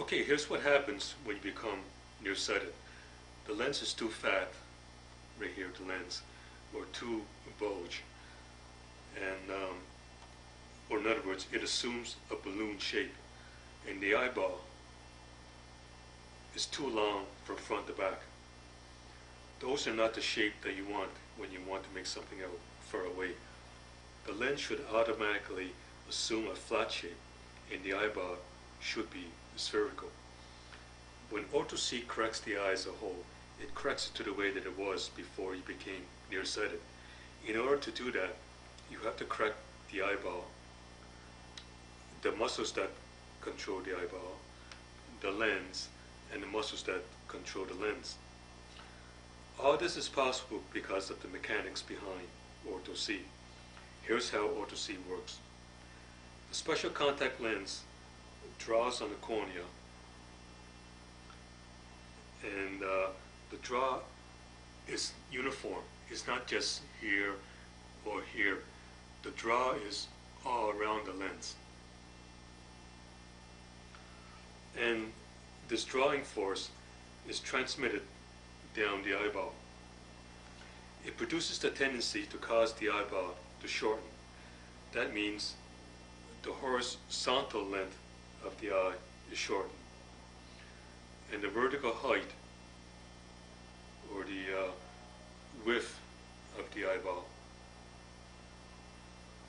Okay, here's what happens when you become nearsighted. The lens is too fat, right here, the lens, or too bulge, and or in other words, it assumes a balloon shape, and the eyeball is too long from front to back. Those are not the shape that you want when you want to make something out far away. The lens should automatically assume a flat shape, and the eyeball should be spherical. When Ortho C corrects the eye as a whole, it corrects it to the way that it was before you became nearsighted. In order to do that, you have to correct the eyeball, the muscles that control the eyeball, the lens, and the muscles that control the lens. All this is possible because of the mechanics behind Ortho C. Here's how Ortho C works. The special contact lens draws on the cornea, and the draw is uniform. It's not just here or here. The draw is all around the lens. And this drawing force is transmitted down the eyeball. It produces the tendency to cause the eyeball to shorten. That means the horizontal length of the eye is shortened, and the vertical height, or the width of the eyeball,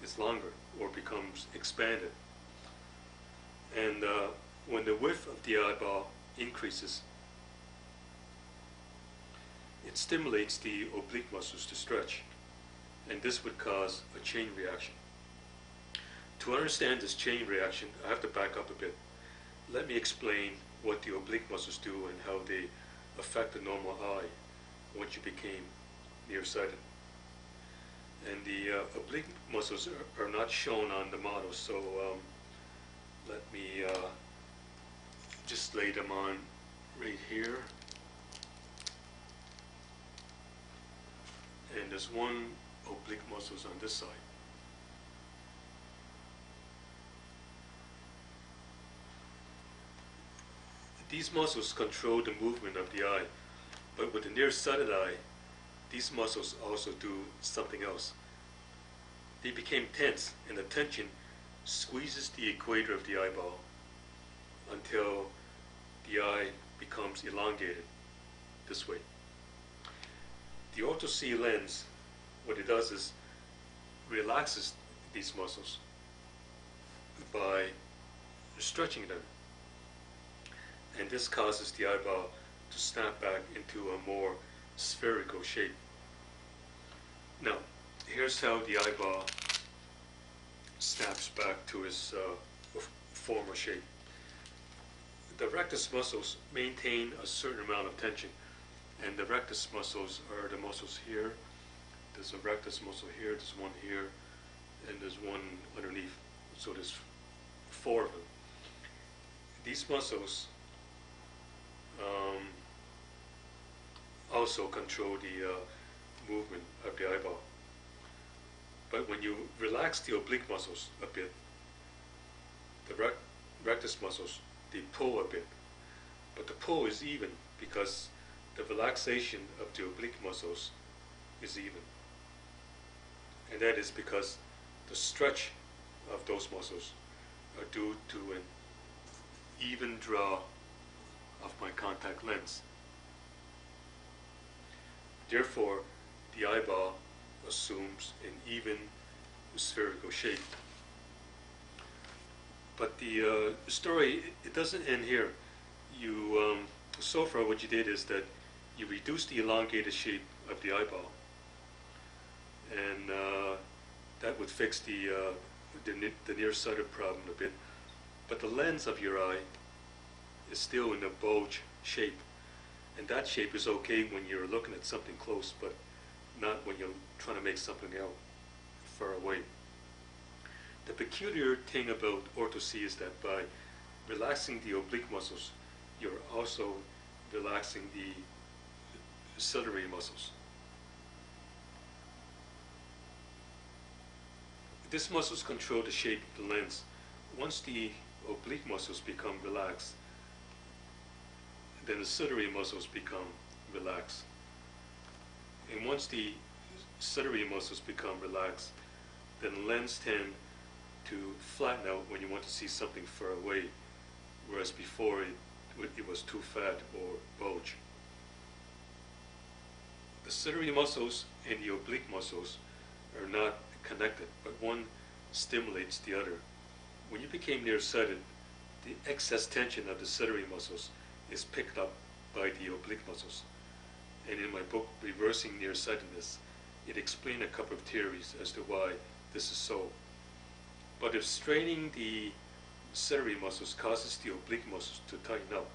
is longer or becomes expanded. And when the width of the eyeball increases, it stimulates the oblique muscles to stretch, and this would cause a chain reaction. To understand this chain reaction, I have to back up a bit. Let me explain what the oblique muscles do and how they affect the normal eye once you became nearsighted. And the oblique muscles are not shown on the model, so let me just lay them on right here. And there's one oblique muscles on this side. These muscles control the movement of the eye, but with the nearsighted eye, these muscles also do something else. They became tense, and the tension squeezes the equator of the eyeball until the eye becomes elongated this way. The Ortho C lens, what it does is relaxes these muscles by stretching them, and this causes the eyeball to snap back into a more spherical shape. Now, here's how the eyeball snaps back to its former shape. The rectus muscles maintain a certain amount of tension, and the rectus muscles are the muscles here. There's a rectus muscle here, there's one here, and there's one underneath. So there's 4 of them. These muscles also control the movement of the eyeball. But when you relax the oblique muscles a bit, the rectus muscles, they pull a bit. But the pull is even because the relaxation of the oblique muscles is even. And that is because the stretch of those muscles are due to an even draw of my contact lens. Therefore, the eyeball assumes an even spherical shape. But the story, it doesn't end here. You, so far what you did is that you reduce the elongated shape of the eyeball, and that would fix the nearsighted problem a bit. But the lens of your eye is still in a bulge shape, and that shape is okay when you're looking at something close, but not when you're trying to make something out far away. The peculiar thing about Ortho C is that by relaxing the oblique muscles, you're also relaxing the ciliary muscles. These muscles control the shape of the lens. Once the oblique muscles become relaxed, then the ciliary muscles become relaxed. And once the ciliary muscles become relaxed, then the lens tend to flatten out when you want to see something far away, whereas before it was too fat or bulge. The ciliary muscles and the oblique muscles are not connected, but one stimulates the other. When you became nearsighted, the excess tension of the ciliary muscles is picked up by the oblique muscles. And in my book, Reversing Nearsightedness, it explained a couple of theories as to why this is so. But if straining the ciliary muscles causes the oblique muscles to tighten up,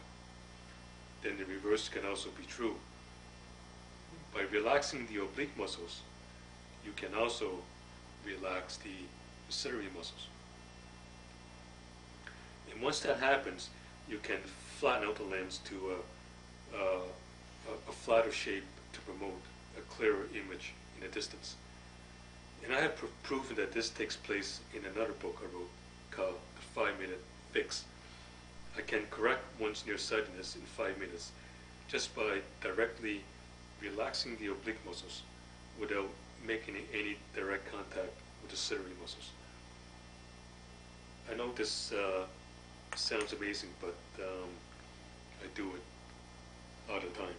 then the reverse can also be true. By relaxing the oblique muscles, you can also relax the ciliary muscles. And once that happens, you can flatten out the lens to a flatter shape to promote a clearer image in the distance. And I have proven that this takes place in another book I wrote called The 5-Minute Fix. I can correct one's nearsightedness in 5 minutes just by directly relaxing the oblique muscles without making any direct contact with the ciliary muscles. I know this sounds amazing, but I do it all the time.